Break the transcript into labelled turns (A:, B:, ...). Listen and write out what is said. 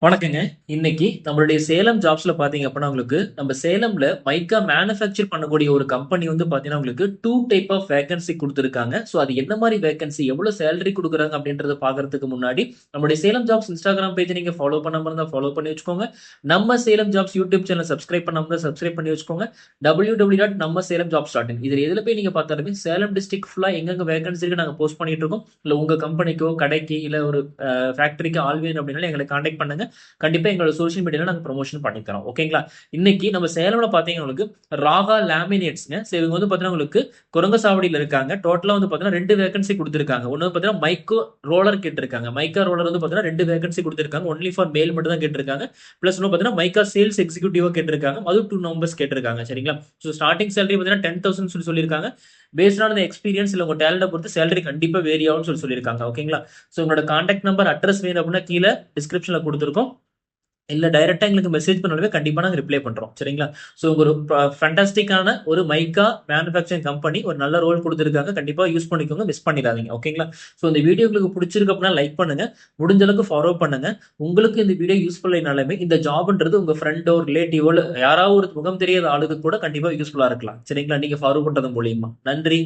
A: வணக்கங்க. இன்னைக்கு நம்மளுடைய சேலம் ஜாப்ஸ்ல பார்த்தீங்க அப்படின்னா, உங்களுக்கு நம்ம சேலம்ல மைக்கா மேனுஃபேக்சர் பண்ணக்கூடிய ஒரு கம்பெனி வந்து பார்த்தீங்கன்னா, உங்களுக்கு 2 டைப் ஆஃப் வேக்கன்சி குடுத்திருக்காங்க. ஸோ அது என்ன மாரி வேக்கன்சி, எவ்வளோ சேலரி குடுக்குறாங்க அப்படின்றத பார்க்கறதுக்கு முன்னாடி, நம்முடைய சேலம் ஜாப்ஸ் இன்ஸ்டாகிராம் பேஜ நீங்க ஃபாலோ பண்ணாம இருந்தா ஃபாலோ பண்ணி வச்சுக்கோங்க. நம்ம Salem jobs YouTube channel subscribe பண்ணாம இருந்தா சப்ஸ்கிரைப் பண்ணி வச்சுக்கோங்க. www.nammasalemjobs.in இதுல எதுல போய் நீங்க பார்த்தாலுமே சேலம் டிஸ்ட்ரிக்ட் ஃபுல்லா எங்கெங்க வேக்கன்சி இருக்கு நாங்க போஸ்ட் பண்ணிட்டு இருக்கோம். இல்ல உங்க கம்பெனிக்கோ, கடைக்கு, இல்ல ஒரு ஃபேக்டரிக்கு ஆள் வேணும் அப்படின்னாலும் எங்களை கான்டாக்ட் பண்ணுங்க. கண்டிப்பா எங்களோட சோசியல் மீடியால நாங்க ப்ரமோஷன் பண்ணி தரோம். ஓகேங்களா? இன்னைக்கு நம்ம சேலம்ல பார்த்தீங்கன்னா உங்களுக்கு ராகா லேமினேட்ஸ்ங்க. சோ இவங்க வந்து பார்த்தீங்கன்னா உங்களுக்கு குரங்கசாவடியில இருக்காங்க. டோட்டலா வந்து பார்த்தீங்கன்னா 2 வேக்கன்சி குடுத்திருக்காங்க. ஒண்ணு வந்து பார்த்தீங்கன்னா மைக்கோ ரோலர் கேட்டிருக்காங்க. மைக்கா ரோலர் வந்து பார்த்தீங்கன்னா 2 வேக்கன்சி குடுத்திருக்காங்க. ஒன்லி ஃபார் மேல் மட்டும் தான் கேட்டிருக்காங்க. பிளஸ் இன்னும் பார்த்தீங்கன்னா மைக்கா சேல்ஸ் எக்ஸிக்யூட்டிவா கேட்டிருக்காங்க. அதுவும் 2 நம்பர்ஸ் கேட்டிருக்காங்க. சரிங்களா? சோ ஸ்டார்டிங் சேலரி பார்த்தீங்கன்னா 10,000 சொல்லியிருக்காங்க. பேஸ்ட் ஆன் த எக்ஸ்பீரியன்ஸ் இல்ல உங்க டேலண்ட பொறுத்து சேலரி கண்டிப்பா வேரி ஆகும்னு சொல்லியிருக்காங்க. ஓகேங்களா? சோ உங்களோட கான்டாக்ட் நம்பர், அட்ரஸ் வேணும் அப்படின்னா கீழ டிஸ்கிரிப்ஷன்ல குடுத்திருக்கோம். இல்ல டைரக்ட்டா எங்களுக்கு மெசேஜ் பண்ணாலுமே கண்டிப்பா நாங்க ரிப்ளை பண்றோம். சரிங்களா? சோ ஒரு ஃபேன்டாஸ்டிக்கான ஒரு மைக்கா மேனுஃபேக்சரிங் கம்பெனி ஒரு நல்ல ரோல் குடுத்திருக்காங்க. கண்டிப்பா யூஸ் பண்ணிக்கோங்க. மிஸ் பண்ணிடாதீங்க. ஓகேங்களா? சோ இந்த வீடியோ உங்களுக்கு புடிச்சிருக்கு அப்படின்னா லைக் பண்ணுங்க. முடிஞ்ச அளவுக்கு ஃபார்வர்ட் பண்ணுங்க. உங்களுக்கு இந்த வீடியோ யூஸ்ஃபுல் இல்லனாலுமே இந்த ஜாப்ன்றது உங்க ஃப்ரெண்டோ, ரிலேட்டிவோ யாராவது ஒரு முகம் தெரியாத ஆளுக்கு கூட கண்டிப்பா யூஸ்ஃபுல்லா இருக்கலாம். சரிங்களா? நீங்க ஃபார்வர்ட் பண்றது மூலியமா. நன்றி.